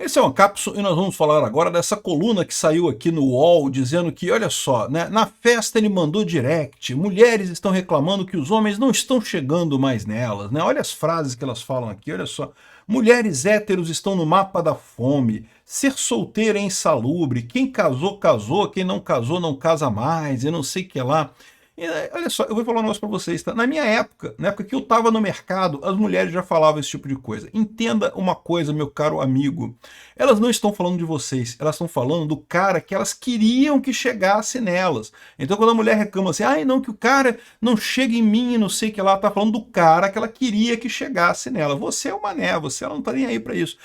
Esse é uma cápsula e nós vamos falar agora dessa coluna que saiu aqui no UOL dizendo que, olha só, né, na festa ele mandou direct, mulheres estão reclamando que os homens não estão chegando mais nelas, né? Olha as frases que elas falam aqui, olha só. Mulheres héteros estão no mapa da fome, ser solteira é insalubre, quem casou, casou, quem não casou não casa mais, e não sei o que lá. E, olha só, eu vou falar um negócio para vocês, tá? Na minha época, na época que eu estava no mercado, as mulheres já falavam esse tipo de coisa. Entenda uma coisa, meu caro amigo. Elas não estão falando de vocês, elas estão falando do cara que elas queriam que chegasse nelas. Então quando a mulher reclama assim, ai não, que o cara não chega em mim, não sei o que lá, tá falando do cara que ela queria que chegasse nela. Você é o mané, você ela não tá nem aí para isso.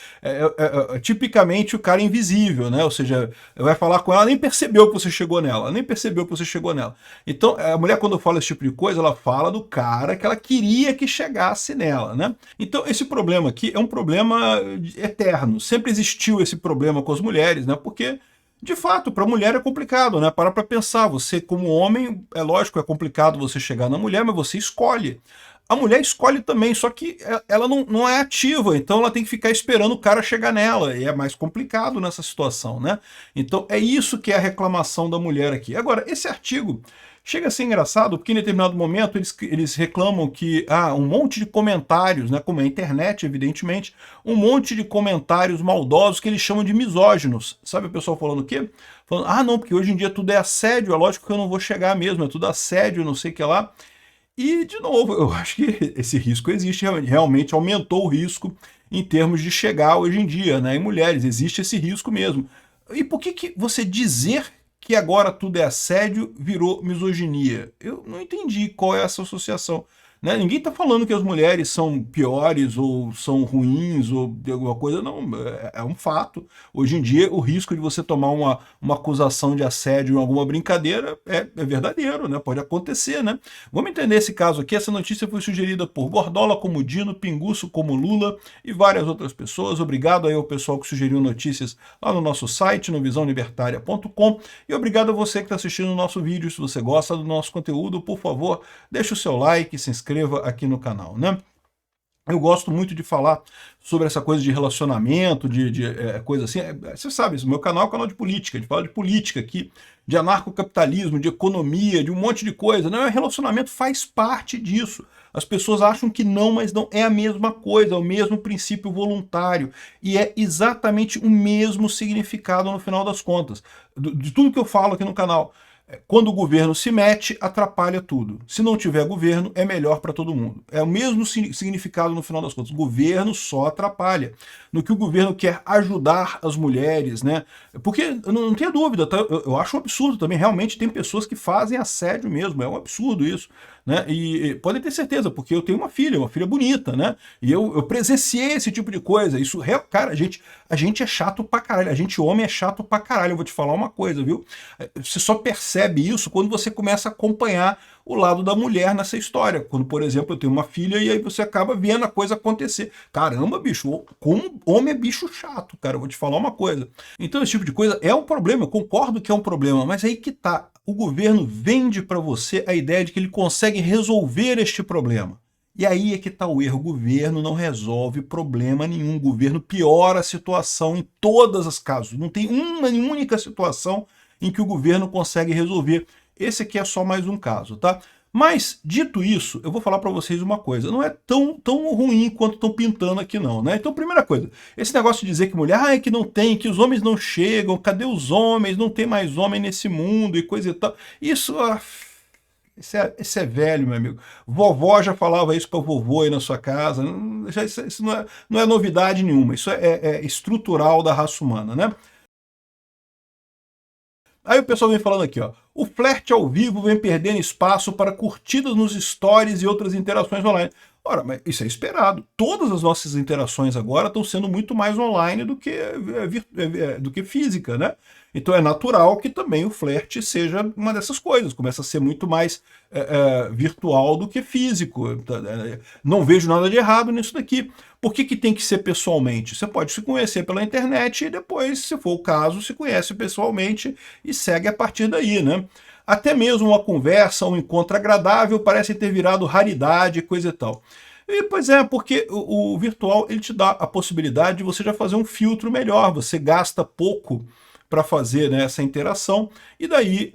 Tipicamente o cara invisível, né? Ou seja, vai falar com ela, nem percebeu que você chegou nela, nem percebeu que você chegou nela. Então, a mulher, quando fala esse tipo de coisa, ela fala do cara que ela queria que chegasse nela, né? Então, esse problema aqui é um problema eterno. Sempre existiu esse problema com as mulheres, né? Porque, de fato, para a mulher é complicado, né? Para pensar. Você, como homem, é lógico, é complicado você chegar na mulher, mas você escolhe. A mulher escolhe também, só que ela não é ativa, então ela tem que ficar esperando o cara chegar nela, e é mais complicado nessa situação, né? Então é isso que é a reclamação da mulher aqui. Agora, esse artigo chega a ser engraçado, porque em determinado momento eles reclamam que há um monte de comentários, né, como é a internet, evidentemente, um monte de comentários maldosos que eles chamam de misóginos. Sabe o pessoal falando o quê? Falando, ah não, porque hoje em dia tudo é assédio, é lógico que eu não vou chegar mesmo, é tudo assédio, não sei o que lá. E, de novo, eu acho que esse risco existe, realmente aumentou o risco em termos de chegar hoje em dia, né? Em mulheres, existe esse risco mesmo. E por que você dizer que agora tudo é assédio virou misoginia? Eu não entendi qual é essa associação. Né? Ninguém está falando que as mulheres são piores ou são ruins ou de alguma coisa, não. É um fato. Hoje em dia, o risco de você tomar uma acusação de assédio em alguma brincadeira é verdadeiro, né? Pode acontecer, né? Vamos entender esse caso aqui. Essa notícia foi sugerida por Gordola como Dino, Pinguço como Lula e várias outras pessoas. Obrigado aí ao pessoal que sugeriu notícias lá no nosso site, no visãolibertaria.com, e obrigado a você que está assistindo o nosso vídeo. Se você gosta do nosso conteúdo, por favor, deixe o seu like, se inscreva aqui no canal, né? Eu gosto muito de falar sobre essa coisa de relacionamento, coisa assim. Você sabe, isso, meu canal é um canal de política, a gente fala de política aqui, de anarcocapitalismo, de economia, de um monte de coisa. Não, relacionamento faz parte disso. As pessoas acham que não, mas não é a mesma coisa, é o mesmo princípio voluntário. E é exatamente o mesmo significado no final das contas. De tudo que eu falo aqui no canal. Quando o governo se mete, atrapalha tudo. Se não tiver governo, é melhor para todo mundo. É o mesmo significado no final das contas. O governo só atrapalha. No que o governo quer ajudar as mulheres, né? Porque, não tenha dúvida, tá? Eu acho um absurdo também. Realmente tem pessoas que fazem assédio mesmo. É um absurdo isso. Né? E podem ter certeza, porque eu tenho uma filha bonita, né? E eu presenciei esse tipo de coisa. Isso, cara, a gente é chato pra caralho. A gente, homem, é chato pra caralho. Eu vou te falar uma coisa, viu? Você só percebe isso quando você começa a acompanhar o lado da mulher nessa história. Quando, por exemplo, eu tenho uma filha e aí você acaba vendo a coisa acontecer. Caramba, bicho, como homem é bicho chato, cara. Eu vou te falar uma coisa. Então, esse tipo de coisa é um problema. Eu concordo que é um problema, mas aí que tá. O governo vende para você a ideia de que ele consegue resolver este problema. E aí é que está o erro. O governo não resolve problema nenhum. O governo piora a situação em todas as casos. Não tem uma única situação em que o governo consegue resolver. Esse aqui é só mais um caso, tá? Mas, dito isso, eu vou falar para vocês uma coisa. Não é tão ruim quanto estão pintando aqui não, né? Então, primeira coisa, esse negócio de dizer que mulher, é que não tem, que os homens não chegam, cadê os homens? Não tem mais homem nesse mundo e coisa e tal. Isso é velho, meu amigo. Vovó já falava isso para vovô aí na sua casa. Isso não é novidade nenhuma. Isso é estrutural da raça humana, né? Aí o pessoal vem falando aqui, ó. O flerte ao vivo vem perdendo espaço para curtidas nos stories e outras interações online. Ora, mas isso é esperado. Todas as nossas interações agora estão sendo muito mais online do que física, né? Então é natural que também o flerte seja uma dessas coisas. Começa a ser muito mais virtual do que físico. Não vejo nada de errado nisso daqui. Por que tem que ser pessoalmente? Você pode se conhecer pela internet e depois, se for o caso, se conhece pessoalmente e segue a partir daí, né? Até mesmo uma conversa, um encontro agradável parece ter virado raridade, coisa e tal. E, pois é, porque o virtual ele te dá a possibilidade de você já fazer um filtro melhor, você gasta pouco para fazer, né, essa interação, e daí,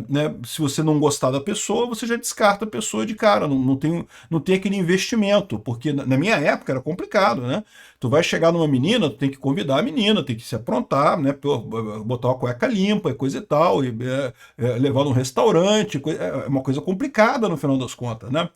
né, se você não gostar da pessoa, você já descarta a pessoa de cara, não tem aquele investimento, porque na minha época era complicado, né? Tu vai chegar numa menina, tu tem que convidar a menina, tem que se aprontar, né, botar uma cueca limpa e coisa e tal, e levar num restaurante, é uma coisa complicada no final das contas, né?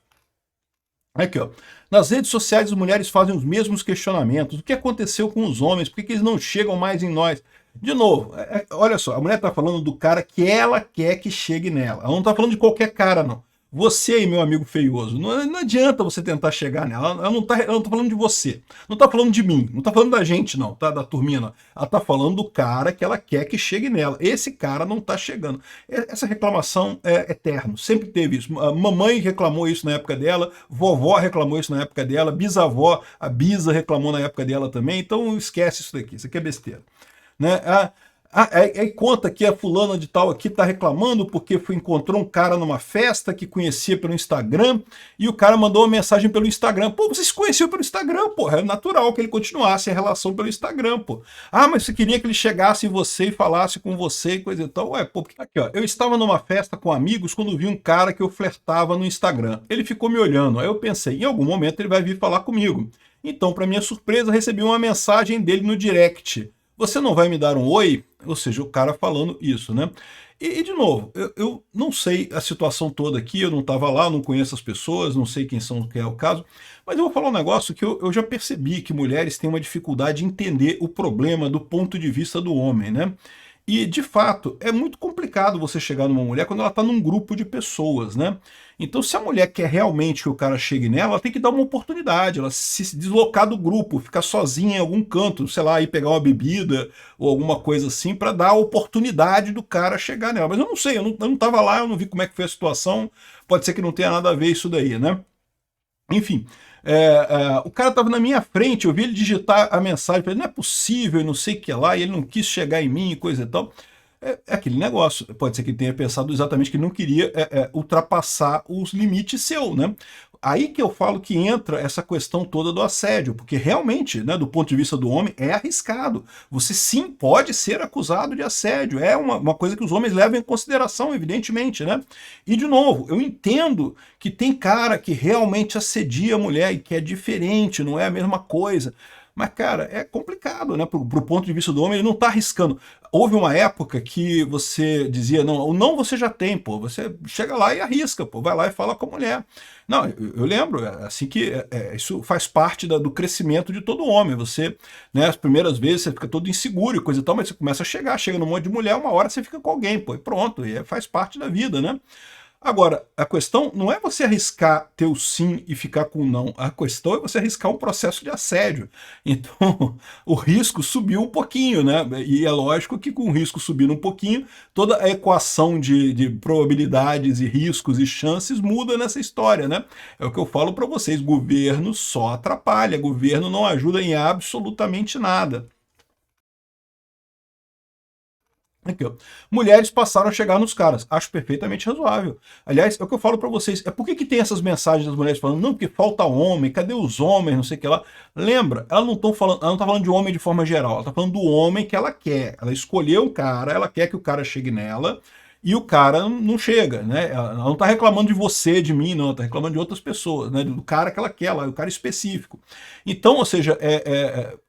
Aqui, ó. Nas redes sociais, as mulheres fazem os mesmos questionamentos. O que aconteceu com os homens? Por que eles não chegam mais em nós? De novo, olha só, a mulher está falando do cara que ela quer que chegue nela. Ela não está falando de qualquer cara, não. Você aí, meu amigo feioso, não adianta você tentar chegar nela. Ela não tá falando de você. Não está falando de mim. Não está falando da gente, não, tá? Da turminha, não. Ela está falando do cara que ela quer que chegue nela. Esse cara não está chegando. Essa reclamação é eterna. Sempre teve isso. A mamãe reclamou isso na época dela, vovó reclamou isso na época dela, bisavó, a bisa reclamou na época dela também. Então esquece isso daqui. Isso aqui é besteira. Né? Aí conta que a fulana de tal aqui está reclamando porque encontrou um cara numa festa que conhecia pelo Instagram e o cara mandou uma mensagem pelo Instagram. Pô, você se conheceu pelo Instagram, pô. É natural que ele continuasse a relação pelo Instagram, pô. Ah, mas você queria que ele chegasse em você e falasse com você e coisa e tal. Ué, pô, aqui, ó. Eu estava numa festa com amigos quando vi um cara que eu flertava no Instagram. Ele ficou me olhando. Aí eu pensei, em algum momento ele vai vir falar comigo. Então, para minha surpresa, recebi uma mensagem dele no direct. Você não vai me dar um oi? Ou seja, o cara falando isso, né? E de novo, eu não sei a situação toda aqui, eu não estava lá, não conheço as pessoas, não sei quem é o caso, mas eu vou falar um negócio que eu já percebi que mulheres têm uma dificuldade de entender o problema do ponto de vista do homem, né? E, de fato, é muito complicado você chegar numa mulher quando ela está num grupo de pessoas, né? Então, se a mulher quer realmente que o cara chegue nela, ela tem que dar uma oportunidade, ela se deslocar do grupo, ficar sozinha em algum canto, sei lá, ir pegar uma bebida ou alguma coisa assim, para dar a oportunidade do cara chegar nela. Mas eu não sei, eu não estava lá, eu não vi como é que foi a situação, pode ser que não tenha nada a ver isso daí, né? Enfim, o cara estava na minha frente, eu vi ele digitar a mensagem, falei, não é possível, e não sei o que lá, e ele não quis chegar em mim e coisa e tal. É aquele negócio, pode ser que ele tenha pensado exatamente que ele não queria ultrapassar os limites seu, né? Aí que eu falo que entra essa questão toda do assédio, porque realmente, né, do ponto de vista do homem, é arriscado. Você sim pode ser acusado de assédio, é uma coisa que os homens levam em consideração, evidentemente, né? E, de novo, eu entendo que tem cara que realmente assedia a mulher e que é diferente, não é a mesma coisa. Mas, cara, é complicado, né? Pro ponto de vista do homem, ele não tá arriscando. Houve uma época que você dizia, não, o não você já tem, pô. Você chega lá e arrisca, pô. Vai lá e fala com a mulher. Não, eu lembro, assim que isso faz parte do crescimento de todo homem. Você, né, as primeiras vezes você fica todo inseguro e coisa e tal, mas você começa a chega num monte de mulher, uma hora você fica com alguém, pô, e pronto, e faz parte da vida, né? Agora, a questão não é você arriscar ter o sim e ficar com o não. A questão é você arriscar um processo de assédio. Então, o risco subiu um pouquinho, né? E é lógico que com o risco subindo um pouquinho, toda a equação de probabilidades e riscos e chances muda nessa história, né? É o que eu falo para vocês, governo só atrapalha, governo não ajuda em absolutamente nada. Aqui, ó. Mulheres passaram a chegar nos caras. Acho perfeitamente razoável. Aliás, é o que eu falo pra vocês. É por que tem essas mensagens das mulheres falando, não, porque falta homem, cadê os homens, não sei o que lá. Lembra, ela não tá falando de homem de forma geral, ela tá falando do homem que ela quer. Ela escolheu um cara, ela quer que o cara chegue nela, e o cara não chega, né? Ela não tá reclamando de você, de mim, não, ela tá reclamando de outras pessoas, né? Do cara que ela quer lá, o cara específico. Então, ou seja,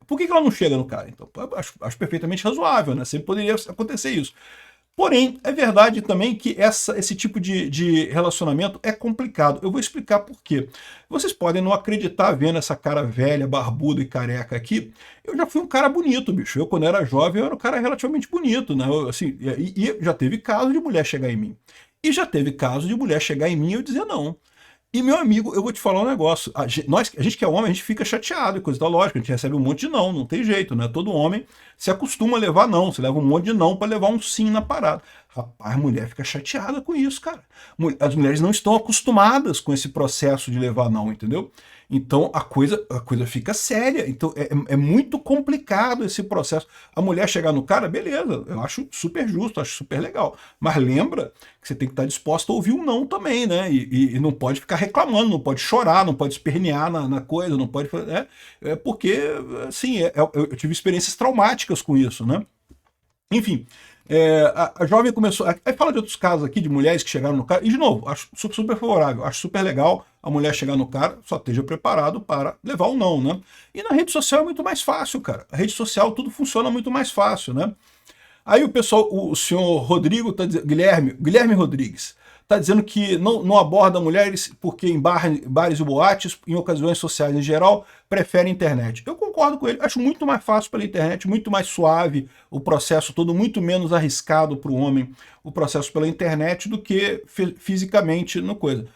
por que ela não chega no cara? Então, acho perfeitamente razoável, né? Sempre poderia acontecer isso. Porém, é verdade também que esse tipo de relacionamento é complicado. Eu vou explicar por quê. Vocês podem não acreditar vendo essa cara velha, barbuda e careca aqui. Eu já fui um cara bonito, bicho. Eu, quando era jovem, eu era um cara relativamente bonito, né? Assim, e já teve caso de mulher chegar em mim. E já teve caso de mulher chegar em mim e eu dizer não. E, meu amigo, eu vou te falar um negócio. A gente que é homem, a gente fica chateado, e coisa da lógica. A gente recebe um monte de não tem jeito, né? Todo homem se acostuma a levar não. Você leva um monte de não para levar um sim na parada. Rapaz, a mulher fica chateada com isso, cara. As mulheres não estão acostumadas com esse processo de levar não, entendeu? Então a coisa fica séria. Então é muito complicado esse processo. A mulher chegar no cara, beleza, eu acho super justo, acho super legal. Mas lembra que você tem que estar disposto a ouvir um não também, né? E não pode ficar reclamando, não pode chorar, não pode espernear na coisa, não pode fazer. Porque, assim, eu tive experiências traumáticas com isso, né? Enfim. A jovem começou. Aí fala de outros casos aqui, de mulheres que chegaram no cara, e de novo, acho super favorável, acho super legal a mulher chegar no cara, só esteja preparado para levar ou não, né? E na rede social é muito mais fácil, cara. A rede social tudo funciona muito mais fácil, né? Aí o pessoal, o senhor Rodrigo tá dizendo, Guilherme Rodrigues, está dizendo que não aborda mulheres porque em bares e boates, em ocasiões sociais em geral, prefere a internet. Eu concordo com ele, acho muito mais fácil pela internet, muito mais suave o processo todo, muito menos arriscado para o homem o processo pela internet do que fisicamente no coisa.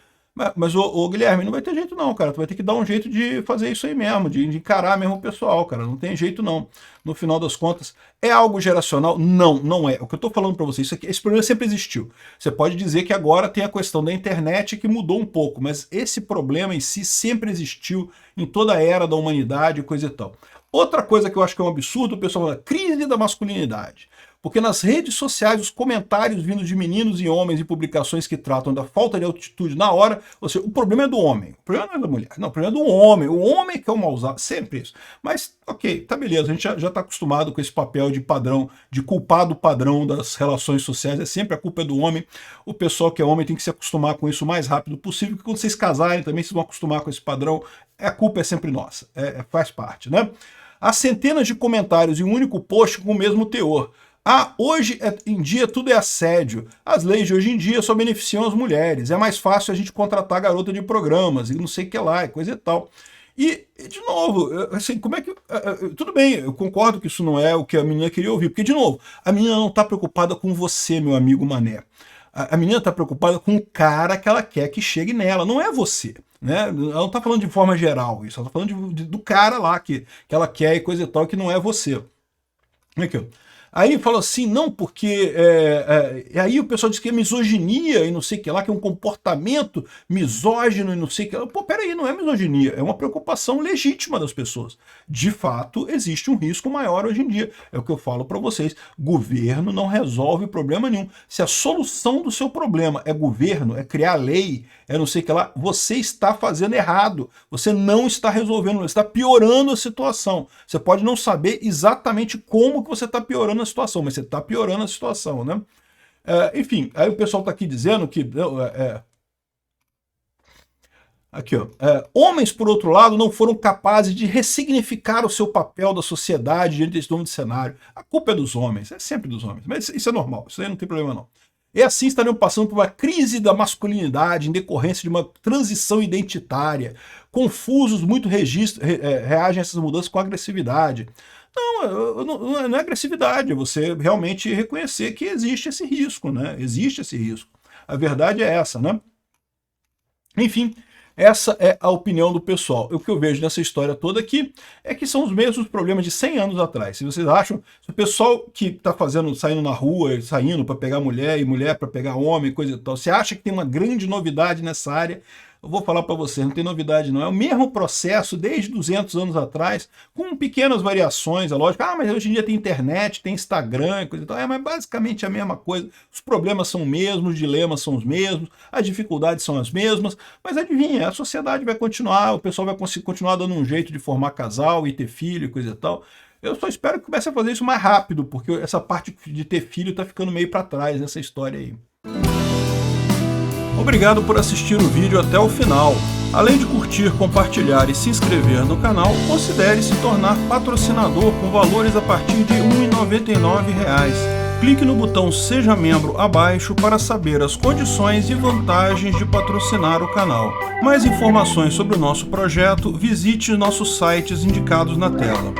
Mas ô Guilherme, não vai ter jeito não, cara. Tu vai ter que dar um jeito de fazer isso aí mesmo, de encarar mesmo o pessoal, cara. Não tem jeito não. No final das contas, é algo geracional? Não, não é. O que eu tô falando para vocês, esse problema sempre existiu. Você pode dizer que agora tem a questão da internet que mudou um pouco, mas esse problema em si sempre existiu em toda a era da humanidade e coisa e tal. Outra coisa que eu acho que é um absurdo, o pessoal fala, crise da masculinidade. Porque nas redes sociais, os comentários vindos de meninos e homens em publicações que tratam da falta de altitude na hora, ou seja, o problema é do homem, o problema não é da mulher, não, o problema é do homem, o homem que é o mauzado, sempre isso. Mas, ok, tá beleza, a gente já está acostumado com esse papel de padrão, de culpado padrão das relações sociais, é sempre a culpa é do homem, o pessoal que é homem tem que se acostumar com isso o mais rápido possível, porque quando vocês casarem também vocês vão acostumar com esse padrão, a culpa é sempre nossa, faz parte, né? Há centenas de comentários em um único post com o mesmo teor. Hoje em dia tudo é assédio. As leis de hoje em dia só beneficiam as mulheres. É mais fácil a gente contratar garota de programas e não sei o que lá, e coisa e tal. E, de novo, assim, como é que... Tudo bem, eu concordo que isso não é o que a menina queria ouvir, porque, de novo, a menina não está preocupada com você, meu amigo mané. A menina está preocupada com o cara que ela quer que chegue nela, não é você. Né? Ela não está falando de forma geral isso, ela está falando do cara lá que ela quer e coisa e tal, que não é você. Aqui, ó. Aí fala assim, não, porque... aí o pessoal diz que é misoginia e não sei o que lá, que é um comportamento misógino e não sei o que lá. Pô, peraí, não é misoginia, é uma preocupação legítima das pessoas. De fato, existe um risco maior hoje em dia. É o que eu falo para vocês. Governo não resolve problema nenhum. Se a solução do seu problema é governo, é criar lei, é não sei o que lá, você está fazendo errado. Você não está resolvendo, você está piorando a situação. Você pode não saber exatamente como que você está piorando a situação, mas você está piorando a situação, né? Enfim, aí o pessoal está aqui dizendo que... Aqui, ó. Homens, por outro lado, não foram capazes de ressignificar o seu papel da sociedade diante desse novo cenário. A culpa é dos homens, é sempre dos homens, mas isso é normal, isso aí não tem problema não. E assim estariam passando por uma crise da masculinidade em decorrência de uma transição identitária. Confusos, muito reagem a essas mudanças com agressividade. Não é agressividade, é você realmente reconhecer que existe esse risco, né? Existe esse risco. A verdade é essa, né? Enfim, essa é a opinião do pessoal. O que eu vejo nessa história toda aqui é que são os mesmos problemas de 100 anos atrás. Se vocês acham, se o pessoal que está saindo na rua, saindo para pegar mulher e mulher para pegar homem, coisa e tal, você acha que tem uma grande novidade nessa área? Eu vou falar para você, não tem novidade não. É o mesmo processo desde 200 anos atrás, com pequenas variações, é lógico. Mas hoje em dia tem internet, tem Instagram, coisa e tal. Mas basicamente a mesma coisa. Os problemas são os mesmos, os dilemas são os mesmos, as dificuldades são as mesmas. Mas adivinha, a sociedade vai continuar, o pessoal vai continuar dando um jeito de formar casal e ter filho e coisa e tal. Eu só espero que comece a fazer isso mais rápido, porque essa parte de ter filho tá ficando meio para trás nessa história aí. Obrigado por assistir o vídeo até o final. Além de curtir, compartilhar e se inscrever no canal, considere se tornar patrocinador com valores a partir de R$ 1,99. Clique no botão Seja Membro abaixo para saber as condições e vantagens de patrocinar o canal. Mais informações sobre o nosso projeto, visite nossos sites indicados na tela.